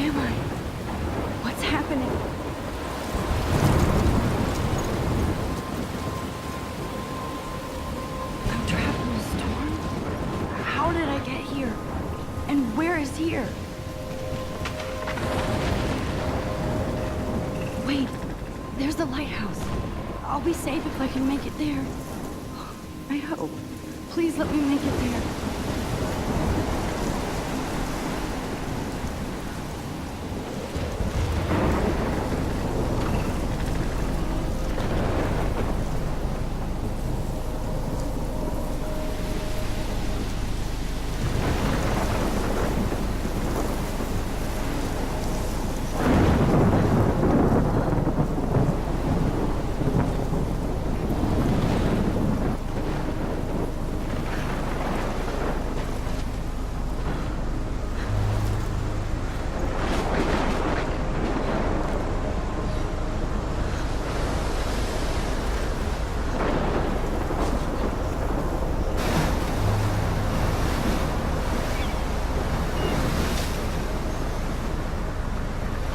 am I? What's happening? I'm trapped in a storm? How did I get here? And where is here? Wait, there's the lighthouse. I'll be safe if I can make it there. I hope. Please let me make it there.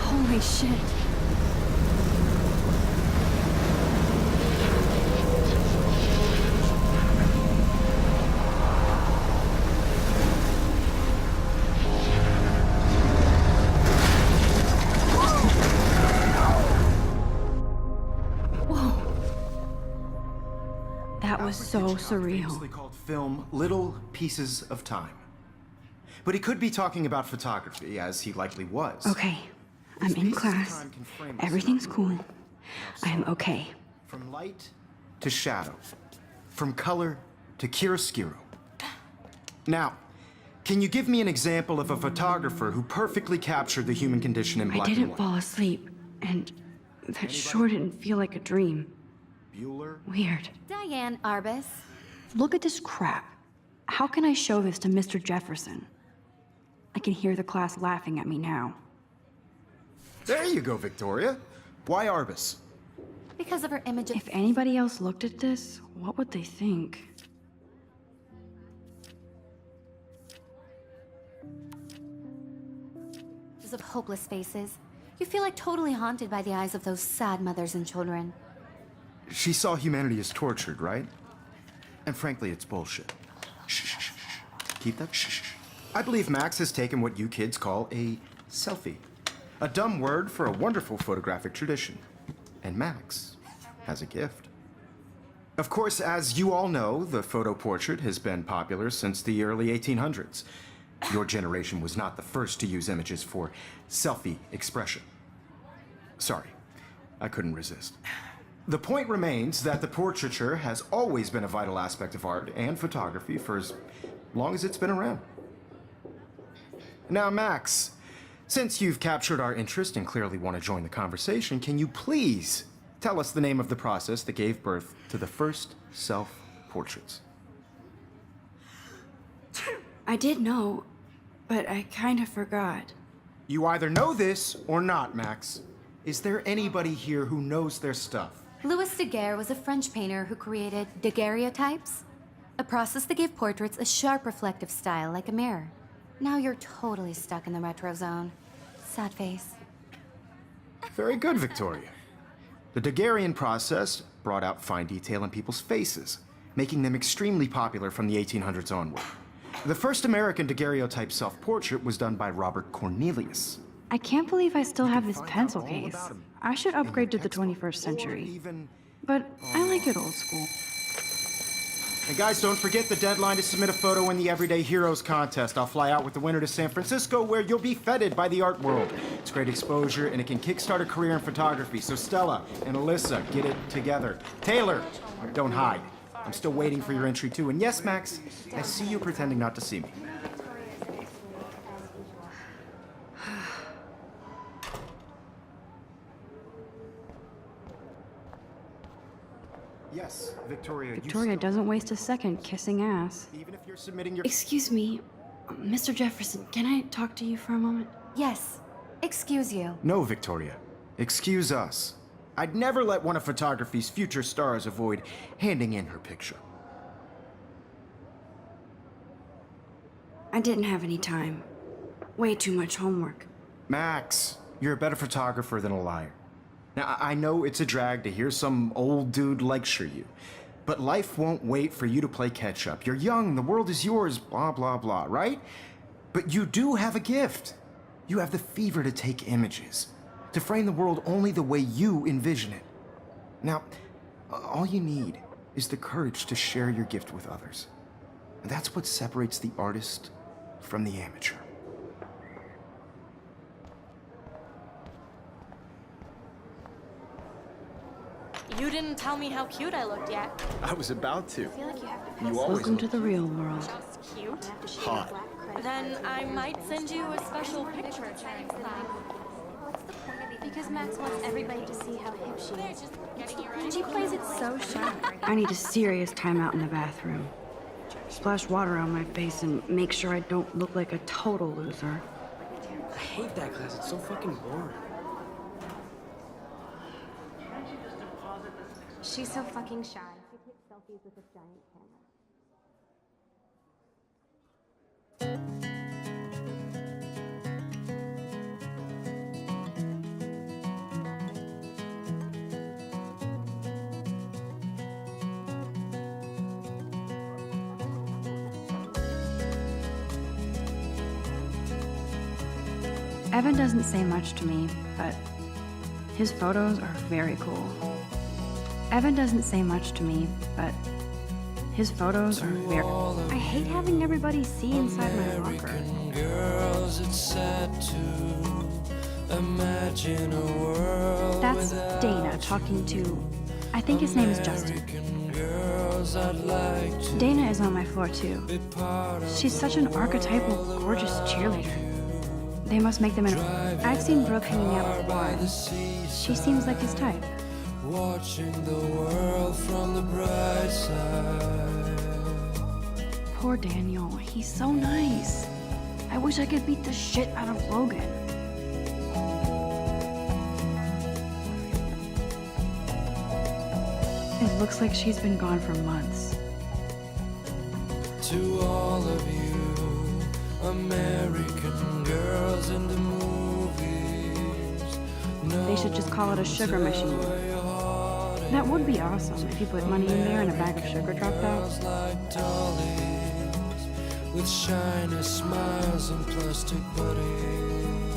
Holy shit. Whoa. That was so surreal. Famously called film Little Pieces of Time. But he could be talking about photography, as he likely was. Okay, I'm in class. Everything's cool. I am okay. From light to shadow. From color to chiaroscuro. Now, can you give me an example of a photographer who perfectly captured the human condition in black I and didn't white? fall asleep, and that sure didn't feel like a dream. Bueller? Weird. Diane Arbus. Look at this crap. How can I show this to Mr. Jefferson? I can hear the class laughing at me now. There you go, Victoria. Why Arbus? Because of her image If anybody else looked at this, what would they think? of hopeless faces. You feel like totally haunted by the eyes of those sad mothers and children. She saw humanity as tortured, right? And frankly, it's bullshit. Shh, shh, shh, shh. Keep that shh. I believe Max has taken what you kids call a selfie. A dumb word for a wonderful photographic tradition. And Max has a gift. Of course, as you all know, the photo portrait has been popular since the early 1800s. Your generation was not the first to use images for selfie expression. Sorry, I couldn't resist. The point remains that the portraiture has always been a vital aspect of art and photography for as long as it's been around. Now, Max, since you've captured our interest and clearly want to join the conversation, can you please tell us the name of the process that gave birth to the first self-portraits? I did know, but I kind of forgot. You either know this or not, Max. Is there anybody here who knows their stuff? Louis Daguerre was a French painter who created daguerreotypes, a process that gave portraits a sharp reflective style like a mirror. Now you're totally stuck in the retro zone. Sad face. Very good, Victoria. The Daguerrean process brought out fine detail in people's faces, making them extremely popular from the 1800s onward. The first American daguerreotype self-portrait was done by Robert Cornelius. I can't believe I still have this pencil case. I should upgrade to the 21st century. But I like it old school. And guys, don't forget the deadline to submit a photo in the Everyday Heroes contest. I'll fly out with the winner to San Francisco, where you'll be feted by the art world. It's great exposure, and it can kickstart a career in photography. So Stella and Alyssa, get it together. Taylor, don't hide. I'm still waiting for your entry, too. And yes, Max, I see you pretending not to see me. Yes, Victoria. Victoria doesn't waste a second kissing ass. Even if you're submitting your... Excuse me, Mr. Jefferson, can I talk to you for a moment? Yes. Excuse you. No, Victoria. Excuse us. I'd never let one of photography's future stars avoid handing in her picture. I didn't have any time. Way too much homework. Max, you're a better photographer than a liar. Now, I know it's a drag to hear some old dude lecture you, but life won't wait for you to play catch up. You're young, the world is yours, blah, blah, blah, right? But you do have a gift. You have the fever to take images, to frame the world only the way you envision it. Now, all you need is the courage to share your gift with others. And that's what separates the artist from the amateur. You didn't tell me how cute I looked yet. I was about to. I feel like you have to You always Welcome to look the real world. just cute. hot. Then I might send you a special picture. Because Max wants everybody to see how hip she is. And She plays it so sharp. I need a serious timeout in the bathroom. Splash water on my face and make sure I don't look like a total loser. I hate that class. It's so fucking boring. She's so fucking shy. She takes selfies with a giant camera. Evan doesn't say much to me, but his photos are very cool. Evan doesn't say much to me, but his photos are very... I hate having everybody see inside my locker. Girls, it's sad to imagine a world. That's Dana talking to... I think his name is Justin. Girls, I'd like to Dana is on my floor too. be part of. She's such an archetypal, gorgeous cheerleader. They must make them in... I've seen Brooke hanging out with Warren. She seems like his type. Watching the world from the bright side. Poor Daniel, he's so nice. I wish I could beat the shit out of Logan. It looks like she's been gone for months. To all of you, American girls in the movies. They should just call it a sugar machine. That would be awesome if you put money in there and a bag of sugar dropped out. Like dollies with shiny smiles and plastic buddies.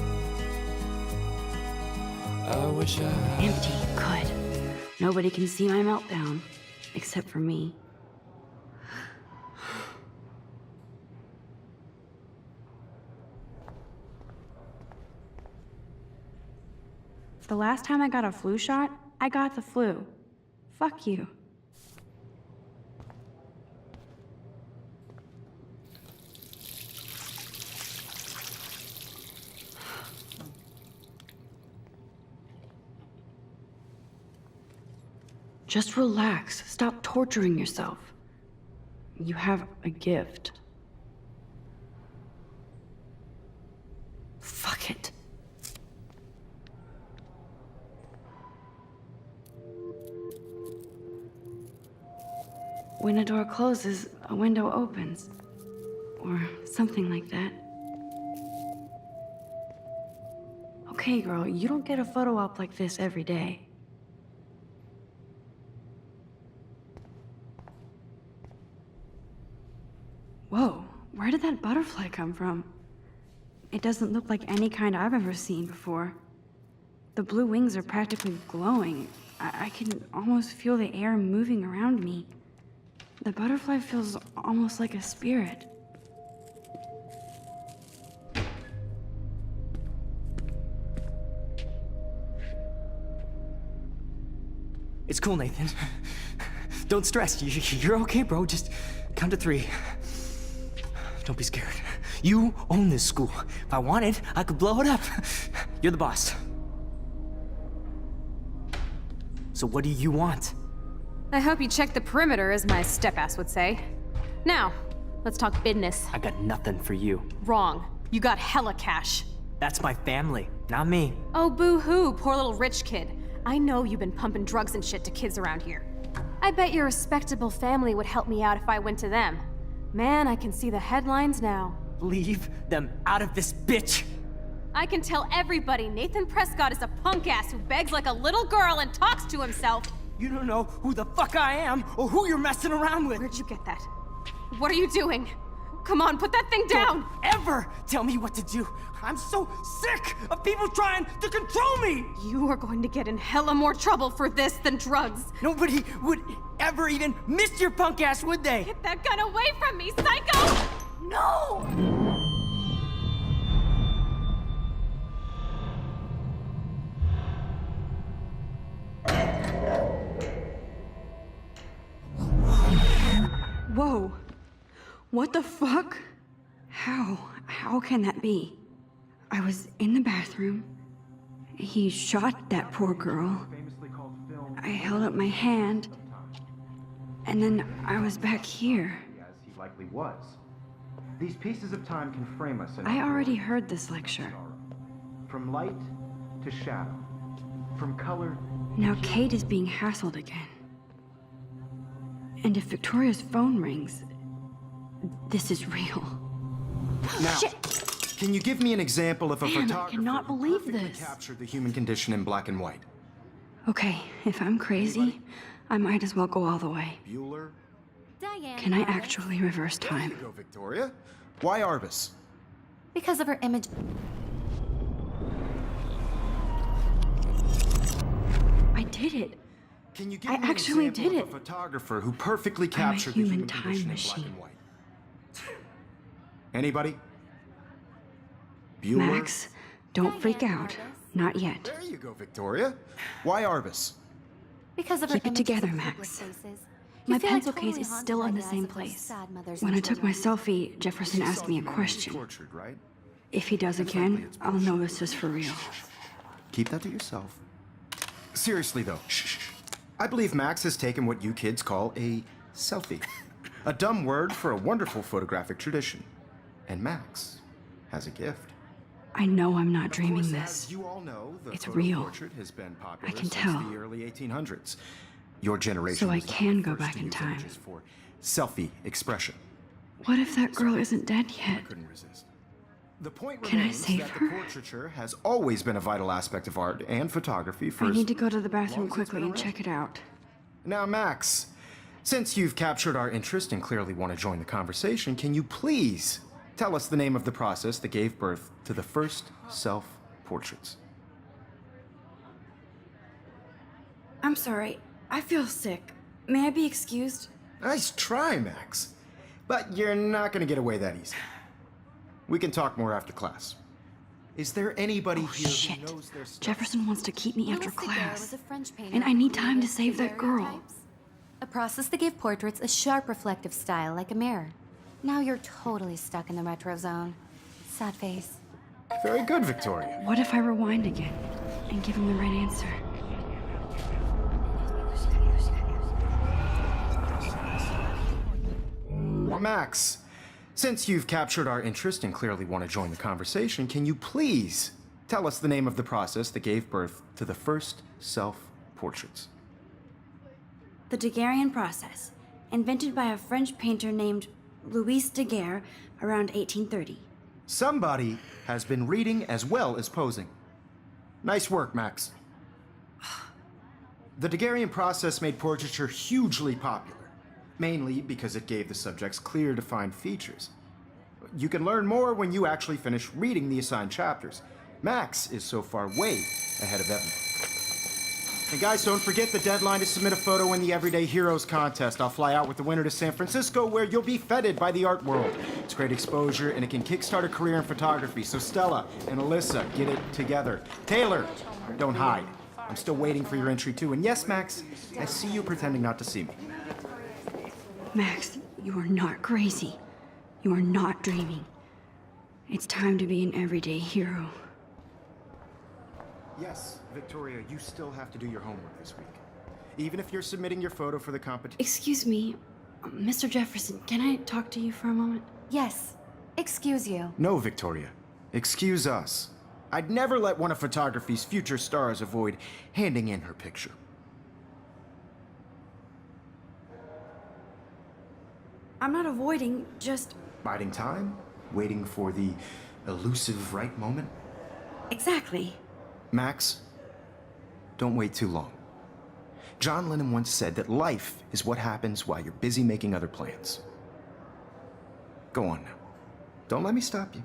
I wish I had Empty, good. Nobody can see my meltdown, except for me. The last time I got a flu shot, I got the flu. Fuck you. Just relax. Stop torturing yourself. You have a gift. Fuck it. When a door closes, a window opens. Or something like that. Okay, girl, you don't get a photo op like this every day. Whoa, where did that butterfly come from? It doesn't look like any kind I've ever seen before. The blue wings are practically glowing. I can almost feel the air moving around me. The butterfly feels almost like a spirit. It's cool, Nathan. Don't stress. You're okay, bro. Just count to 3. Don't be scared. You own this school. If I wanted, I could blow it up. You're the boss. So what do you want? I hope you checked the perimeter, as my step-ass would say. Now, let's talk business. I got nothing for you. Wrong. You got hella cash. That's my family, not me. Oh, boo-hoo, poor little rich kid. I know you've been pumping drugs and shit to kids around here. I bet your respectable family would help me out if I went to them. Man, I can see the headlines now. Leave them out of this bitch. I can tell everybody Nathan Prescott is a punk ass who begs like a little girl and talks to himself. You don't know who the fuck I am or who you're messing around with. Where'd you get that? What are you doing? Come on, put that thing down! Don't ever tell me what to do. I'm so sick of people trying to control me. You are going to get in hella more trouble for this than drugs. Nobody would ever even miss your punk ass, would they? Get that gun away from me, psycho! No! Whoa. What the fuck? How can that be? I was in the bathroom. He shot that poor girl. I held up my hand. And then I was back here. As he likely was. These pieces of time can frame us in I already heard this lecture. from light to shadow, from color. Now Kate is being hassled again. And if Victoria's phone rings, this is real. Now, can you give me an example of a Man, I photographer cannot who believe perfectly this. captured the human condition in black and white? Okay, if I'm crazy, I might as well go all the way. Bueller? Diane. Can I Arbus. actually reverse There time? you go, Victoria. Why Arbus? Because of her image. I did it. Can you give I me an actually example did of it. a photographer who perfectly I'm a captured the human human time condition in black machine. and white? Anybody? Bueller? Max, don't freak out. Not yet. There you go, Victoria. Why Arbus? Because of her Keep it images together, of Max. hopeless faces. My You feel pencil totally case is haunted still by in the eyes same of those place. sad mothers When I and took my children. selfie, Jefferson asked me a question. Tortured, right? If he does again, I'll know this is for real. Keep that to yourself. Seriously, though, I believe Max has taken what you kids call a selfie. A dumb word for a wonderful photographic tradition. And Max has a gift. I know I'm not dreaming Of course, this. as you all know, the It's photo real. portrait has been popular I can since tell. the early 1800s. Your generation So I was not can the go first back to in use time. images for selfie expression. What if that girl isn't dead yet? Couldn't resist. The point Can I remains save that her? the portraiture has always been a vital aspect of art and photography for I as need to go to the bathroom long as it's quickly been and around. check it out. Now, Max, since you've captured our interest and clearly want to join the conversation, can you please tell us the name of the process that gave birth to the first self-portraits? I'm sorry. I feel sick. May I be excused? Nice try, Max. But you're not going to get away that easy. We can talk more after class. Is there anybody Oh, here shit. who knows their stuff? Jefferson wants to keep me after Louis Daguerre class. was a French painter And I who need time to created save that girl. daguerreotypes, a process that gave portraits a sharp reflective style like a mirror. Now you're totally stuck in the retro zone. Sad face. Very good, Victoria. What if I rewind again and give him the right answer? Max, since you've captured our interest and clearly want to join the conversation, can you please tell us the name of the process that gave birth to the first self-portraits? The Daguerrean process, invented by a French painter named Louis Daguerre around 1830. Somebody has been reading as well as posing. Nice work, Max. The Daguerrean process made portraiture hugely popular, mainly because it gave the subjects clear, defined features. You can learn more when you actually finish reading the assigned chapters. Max is so far way ahead of everyone. And guys, don't forget the deadline to submit a photo in the Everyday Heroes contest. I'll fly out with the winner to San Francisco, where you'll be feted by the art world. It's great exposure, and it can kickstart a career in photography. So Stella and Alyssa, get it together. Taylor, don't hide. I'm still waiting for your entry too. And yes, Max, I see you pretending not to see me. Max, you are not crazy. You are not dreaming. It's time to be an everyday hero. Yes, Victoria, you still have to do your homework this week. Even if you're submitting your photo for the competition. Excuse me, Mr. Jefferson, can I talk to you for a moment? Yes. Excuse you. No, Victoria. Excuse us. I'd never let one of photography's future stars avoid handing in her picture. I'm not avoiding, just... Biding time, waiting for the elusive right moment. Exactly. Max, don't wait too long. John Lennon once said that life is what happens while you're busy making other plans. Go on now. Don't let me stop you.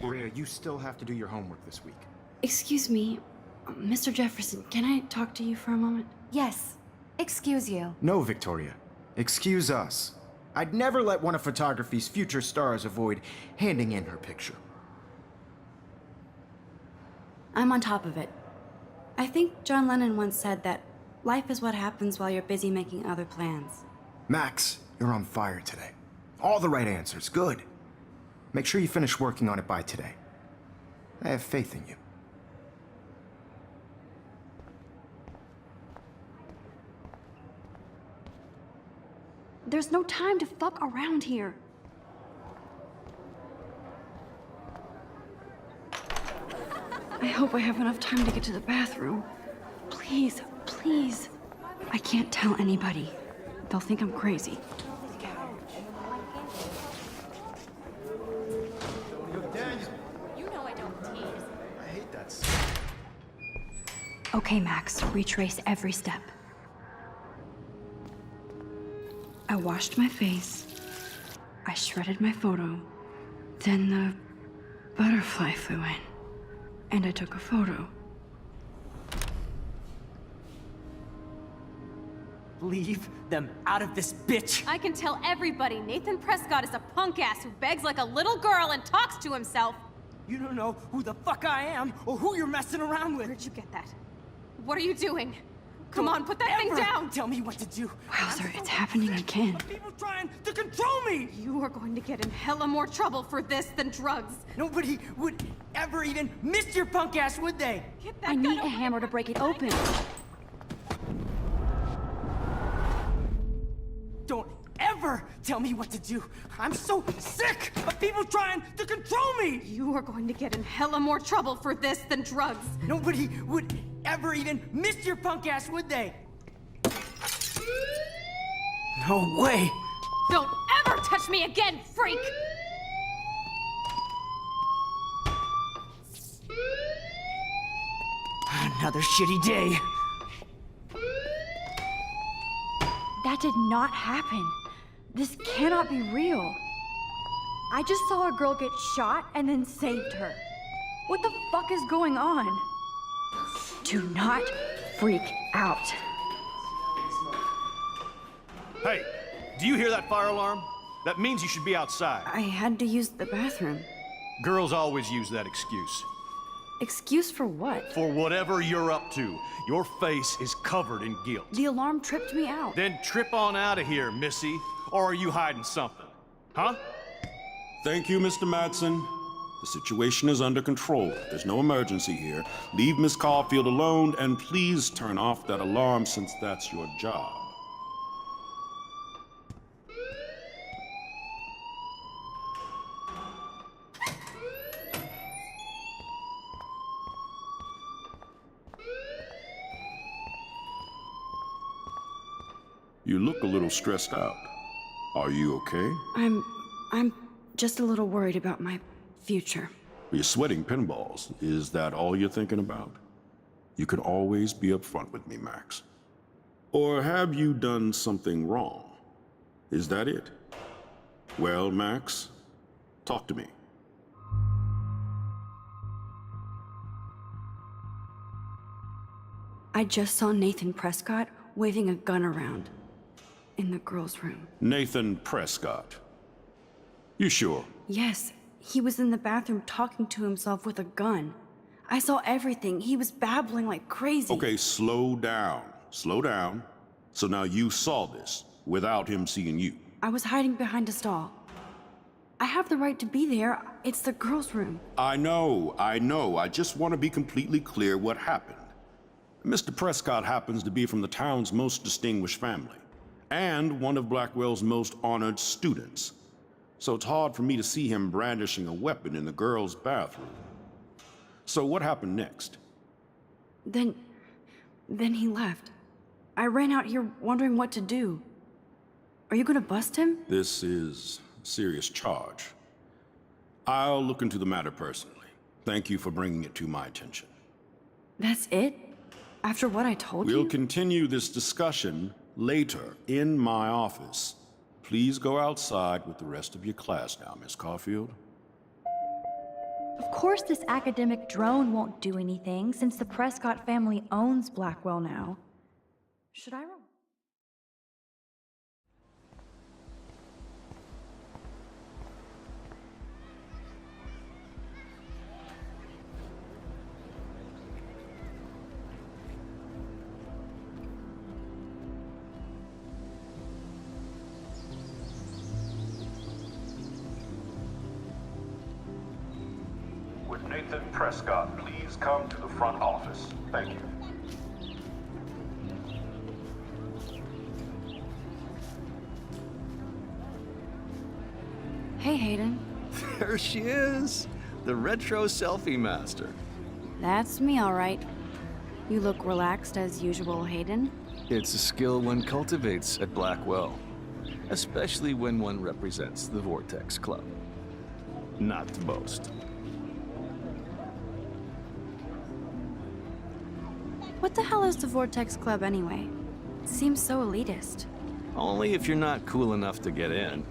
Maria, you still have to do your homework this week. Excuse me, Mr. Jefferson, can I talk to you for a moment? Yes. Excuse you. No, Victoria. Excuse us. I'd never let one of photography's future stars avoid handing in her picture. I'm on top of it. I think John Lennon once said that life is what happens while you're busy making other plans. Max, you're on fire today. All the right answers. Good. Make sure you finish working on it by today. I have faith in you. There's no time to fuck around here. I hope I have enough time to get to the bathroom. Please, please. I can't tell anybody. They'll think I'm crazy. You know I don't tease. I hate that. Okay, Max, retrace every step. I washed my face. I shredded my photo. Then the butterfly flew in. And I took a photo. Leave them out of this bitch! I can tell everybody Nathan Prescott is a punk ass who begs like a little girl and talks to himself. You don't know who the fuck I am or who you're messing around with. Where'd you get that? What are you doing? Come on, put that thing Ever down! Tell me what to do. Wowzer, it's happening again. People trying to control me! You are going to get in hella more trouble for this than drugs. Nobody would ever even miss your punk ass, would they? Get that I gun need a away hammer to from break me. it open. Don't ever tell me what to do. I'm so sick of people trying to control me! You are going to get in hella more trouble for this than drugs. Nobody would ever even miss your punk ass, would they? No way! Don't ever touch me again, freak! Another shitty day. That did not happen. This cannot be real. I just saw a girl get shot and then saved her. What the fuck is going on? Do not freak out. Hey, do you hear that fire alarm? That means you should be outside. I had to use the bathroom. Girls always use that excuse. Excuse for what? For whatever you're up to, your face is covered in guilt. The alarm tripped me out. Then trip on out of here, Missy. Or are you hiding something? Huh? Thank you, Mr. Madsen. The situation is under control. There's no emergency here. Leave Miss Caulfield alone, and please turn off that alarm since that's your job. You look a little stressed out. Are you okay? I'm just a little worried about my future. You're sweating pinballs. Is that all you're thinking about? You can always be upfront with me, Max. Or have you done something wrong? Is that it? Well, Max, talk to me. I just saw Nathan Prescott waving a gun around in the girls' room. Nathan Prescott. You sure? Yes, he was in the bathroom talking to himself with a gun. I saw everything. He was babbling like crazy. Okay, slow down. Slow down. So now you saw this without him seeing you. I was hiding behind a stall. I have the right to be there. It's the girls' room. I know. I just want to be completely clear what happened. Mr. Prescott happens to be from the town's most distinguished family, and one of Blackwell's most honored students. So it's hard for me to see him brandishing a weapon in the girls' bathroom. So what happened next? Then Then he left. I ran out here wondering what to do. Are you gonna bust him? This is a serious charge. I'll look into the matter personally. Thank you for bringing it to my attention. That's it? After what I told you? We'll continue this discussion later in my office. Please go outside with the rest of your class now, Miss Caulfield. Of course this academic drone won't do anything since the Prescott family owns Blackwell now. Should I roll? Would Nathan Prescott please come to the front office? Thank you. Hey, Hayden. There she is, the retro selfie master. That's me, all right. You look relaxed as usual, Hayden. It's a skill one cultivates at Blackwell, especially when one represents the Vortex Club. Not to boast. What the hell is the Vortex Club anyway? It seems so elitist. Only if you're not cool enough to get in.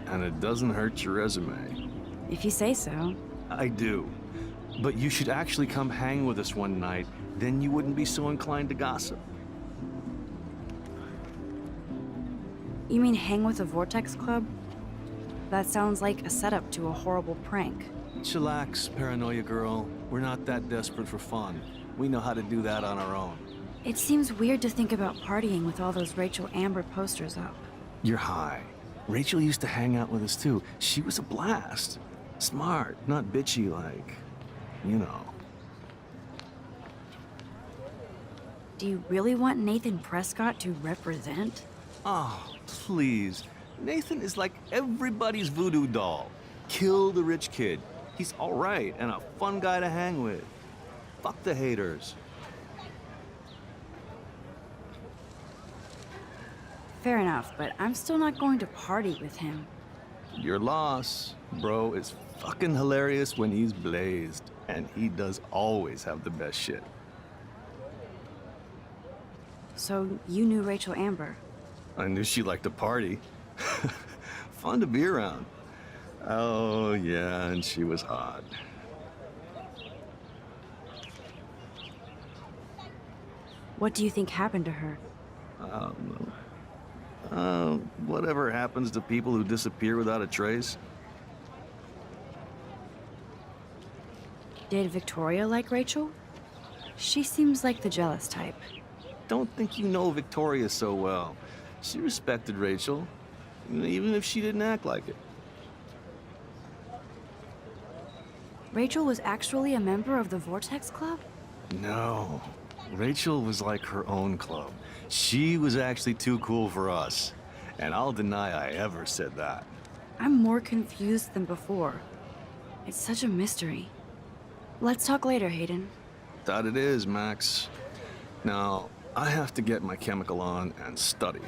And it doesn't hurt your resume. If you say so. I do. But you should actually come hang with us one night, then you wouldn't be so inclined to gossip. You mean hang with the Vortex Club? That sounds like a setup to a horrible prank. Chillax, paranoia girl. We're not that desperate for fun. We know how to do that on our own. It seems weird to think about partying with all those Rachel Amber posters up. You're high. Rachel used to hang out with us too. She was a blast. Smart, not bitchy like, you know. Do you really want Nathan Prescott to represent? Oh, please. Nathan is like everybody's voodoo doll. Kill the rich kid. He's all right and a fun guy to hang with. Fuck the haters. Fair enough, but I'm still not going to party with him. Your loss. Bro is fucking hilarious when he's blazed. And he does always have the best shit. So you knew Rachel Amber? I knew she liked to party. Fun to be around. Oh, yeah, and she was hot. What do you think happened to her? Whatever happens to people who disappear without a trace. Did Victoria like Rachel? She seems like the jealous type. Don't think you know Victoria so well. She respected Rachel, even if she didn't act like it. Rachel was actually a member of the Vortex Club? No. Rachel was like her own club. She was actually too cool for us. And I'll deny I ever said that. I'm more confused than before. It's such a mystery. Let's talk later, Hayden. That it is, Max. Now, I have to get my chemical on and study.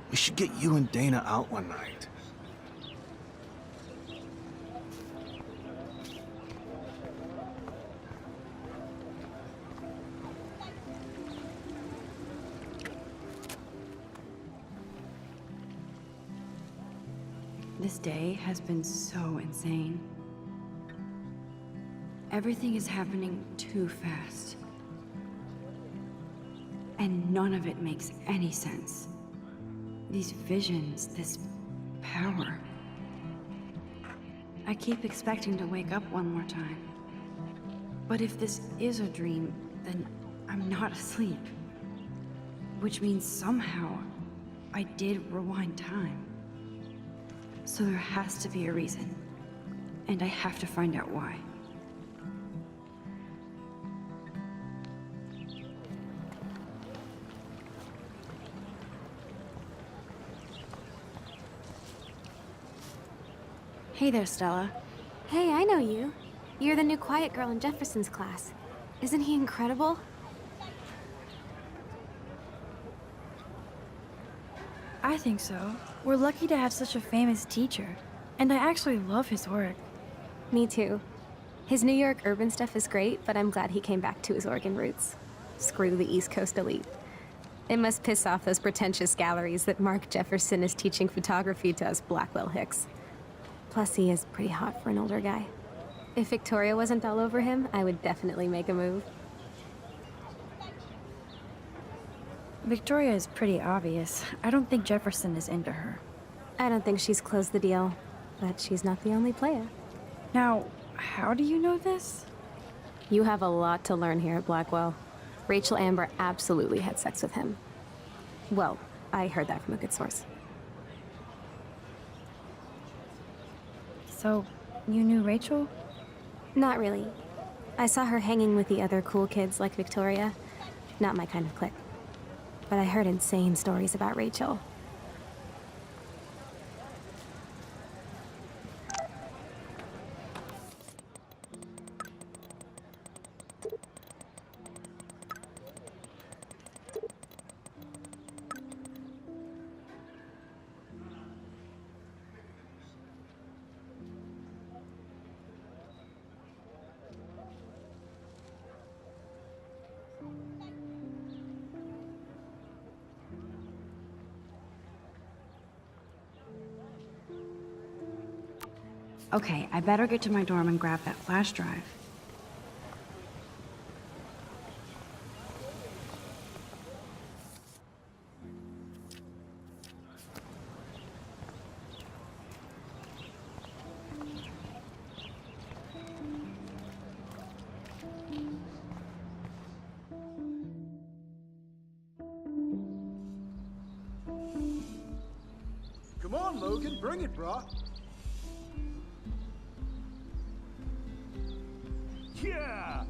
We should get you and Dana out one night. This day has been so insane. Everything is happening too fast. And none of it makes any sense. These visions, this power. I keep expecting to wake up one more time. But if this is a dream, then I'm not asleep. Which means somehow I did rewind time. So there has to be a reason. And I have to find out why. Hey there, Stella. Hey, I know you. You're the new quiet girl in Jefferson's class. Isn't he incredible? I think so. We're lucky to have such a famous teacher. And I actually love his work. Me too. His New York urban stuff is great, but I'm glad he came back to his Oregon roots. Screw the East Coast elite. It must piss off those pretentious galleries that Mark Jefferson is teaching photography to us Blackwell hicks. Plus, he is pretty hot for an older guy. If Victoria wasn't all over him, I would definitely make a move. Victoria is pretty obvious. I don't think Jefferson is into her. I don't think she's closed the deal, but she's not the only player. Now, how do you know this? You have a lot to learn here at Blackwell. Rachel Amber absolutely had sex with him. Well, I heard that from a good source. So, you knew Rachel? Not really. I saw her hanging with the other cool kids like Victoria. Not my kind of clique. But I heard insane stories about Rachel. Okay, I better get to my dorm and grab that flash drive. Come on, Logan, bring it, brah. Yeah!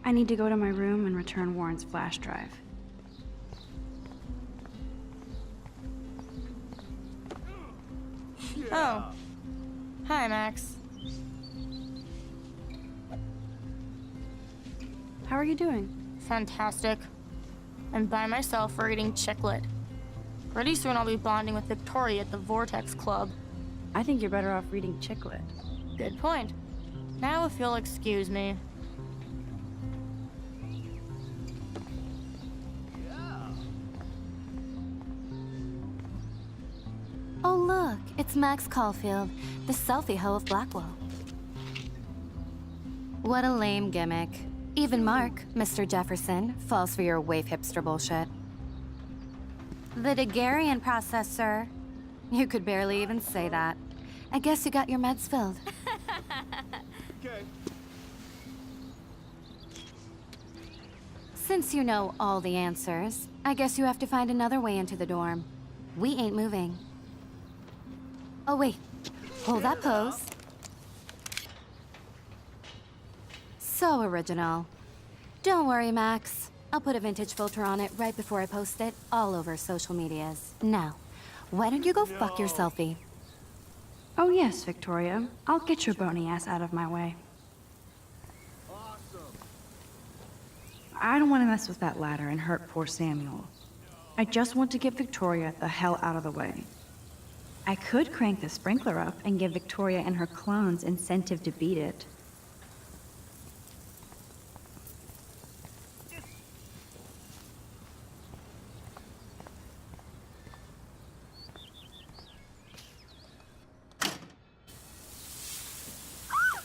I need to go to my room and return Warren's flash drive. Oh. Hi, Max. How are you doing? Fantastic. I'm by myself reading chick lit. Pretty soon I'll be bonding with Victoria at the Vortex Club. I think you're better off reading chick lit. Good point. Now if you'll excuse me. Oh, look, it's Max Caulfield, the selfie hoe of Blackwell. What a lame gimmick. Even Mark, Mr. Jefferson, falls for your waif hipster bullshit. The Daguerrean process, sir. You could barely even say that. I guess you got your meds filled. Okay. Since you know all the answers, I guess you have to find another way into the dorm. We ain't moving. Oh, wait. Hold that pose. So original. Don't worry, Max. I'll put a vintage filter on it right before I post it all over social medias. Now, why don't you go fuck your selfie? Oh yes, Victoria. I'll get your bony ass out of my way. Awesome. I don't want to mess with that ladder and hurt poor Samuel. I just want to get Victoria the hell out of the way. I could crank the sprinkler up and give Victoria and her clones incentive to beat it.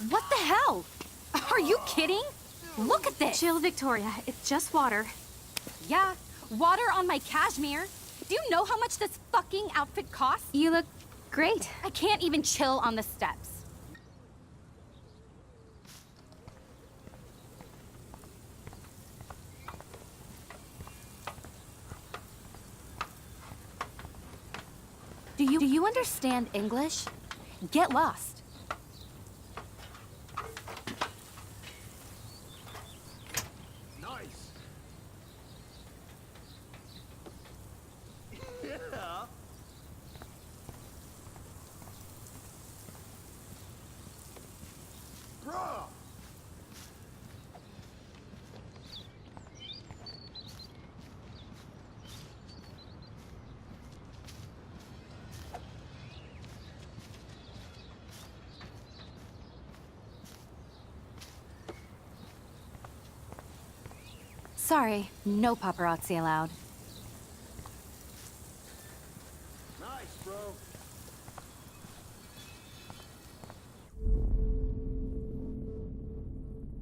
What the hell? Are you kidding? Look at this! Chill, Victoria. It's just water. Yeah, water on my cashmere. Do you know how much this fucking outfit costs? You look great. I can't even chill on the steps. Do you understand English? Get lost. Nice. Yeah. Bruh. Sorry, no paparazzi allowed. Nice, bro.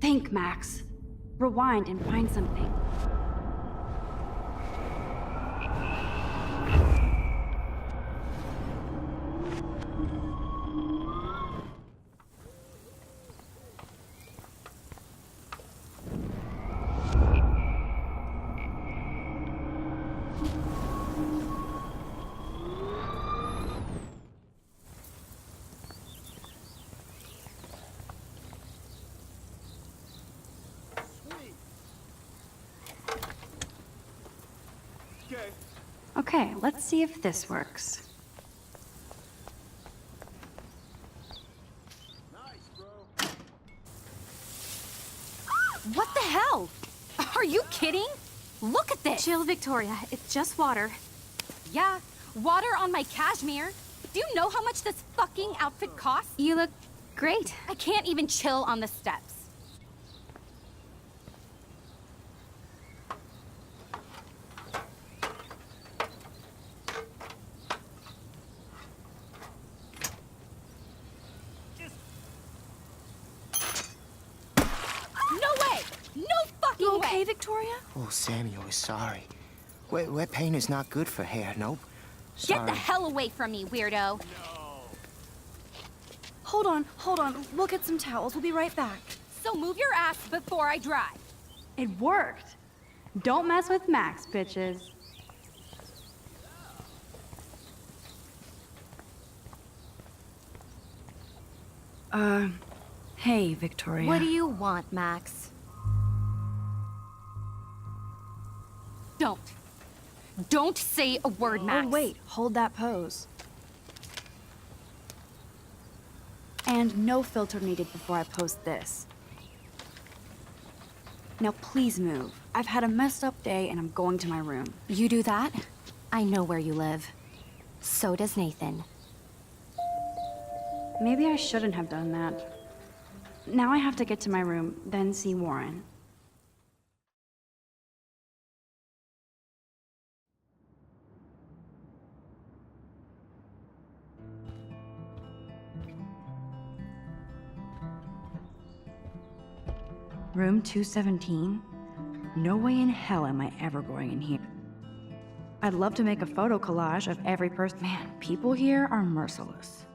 Think, Max. Rewind and find something. Okay, let's see if this works. What the hell? Are you kidding? Look at this! Chill, Victoria. It's just water. Yeah, water on my cashmere. Do you know how much this fucking outfit costs? You look great. I can't even chill on the steps. You okay, Victoria? Oh, Samuel is sorry. Wet paint is not good for hair, nope. Get the hell away from me, weirdo. Hold on. We'll get some towels. We'll be right back. So move your ass before I drive. It worked. Don't mess with Max, bitches. Hey, Victoria. What do you want, Max? Don't say a word, Max. Oh, wait. Hold that pose. And no filter needed before I post this. Now please move. I've had a messed up day and I'm going to my room. You do that? I know where you live. So does Nathan. Maybe I shouldn't have done that. Now I have to get to my room, then see Warren. Room 217? No way in hell am I ever going in here. I'd love to make a photo collage of every person. Man, people here are merciless.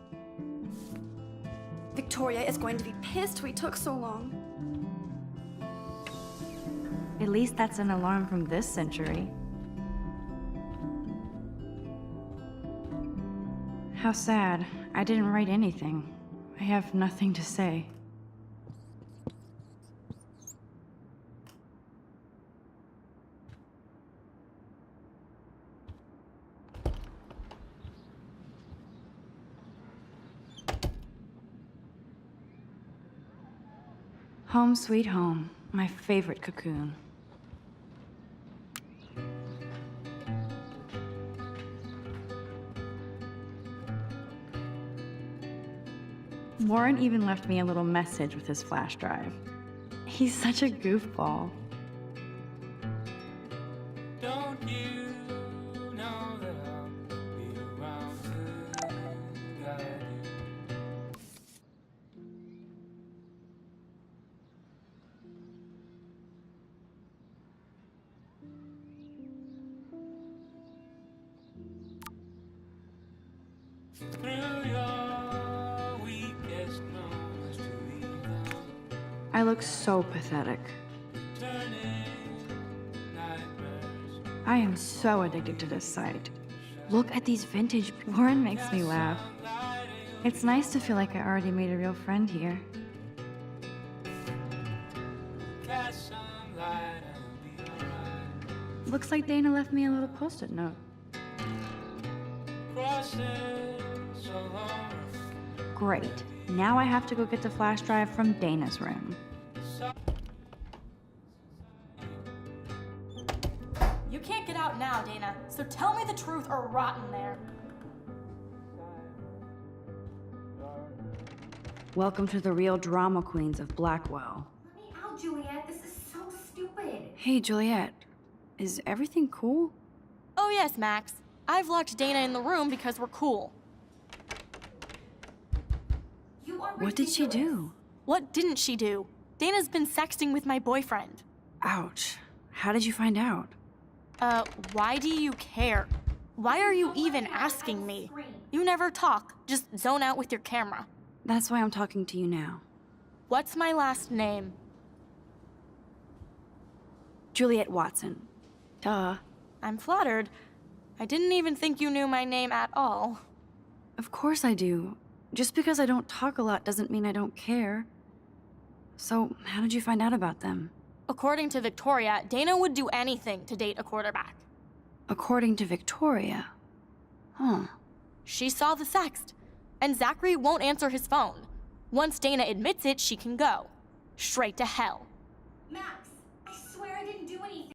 Victoria is going to be pissed we took so long. At least that's an alarm from this century. How sad. I didn't write anything. I have nothing to say. Home sweet home, my favorite cocoon. Warren even left me a little message with his flash drive. He's such a goofball. Don't you know that I'll be around to guide you? Through your weakest moments to leave them, I look so pathetic. turning nightmares. I am so addicted to this site. Look at these vintage. Warren makes me laugh. It's nice to feel like I already made a real friend here. Catch some light and be alright. Looks like Dana left me a little post-it note. Crossing so long. Great. Now I have to go get the flash drive from Dana's room. You can't get out now, Dana, so tell me the truth or rot in there. Welcome to the real drama queens of Blackwell. Let me out, Juliet. This is so stupid. Hey, Juliet. Is everything cool? Oh yes, Max. I've locked Dana in the room because we're cool. What did she do? What didn't she do? Dana's been sexting with my boyfriend. Ouch. How did you find out? Why do you care? Why are you even asking me? You never talk, just zone out with your camera. That's why I'm talking to you now. What's my last name? Juliet Watson. Duh. I'm flattered. I didn't even think you knew my name at all. Of course I do. Just because I don't talk a lot doesn't mean I don't care. So, how did you find out about them? According to Victoria, Dana would do anything to date a quarterback. According to Victoria? Huh. She saw the sext, and Zachary won't answer his phone. Once Dana admits it, she can go. Straight to hell. Max, I swear I didn't do anything.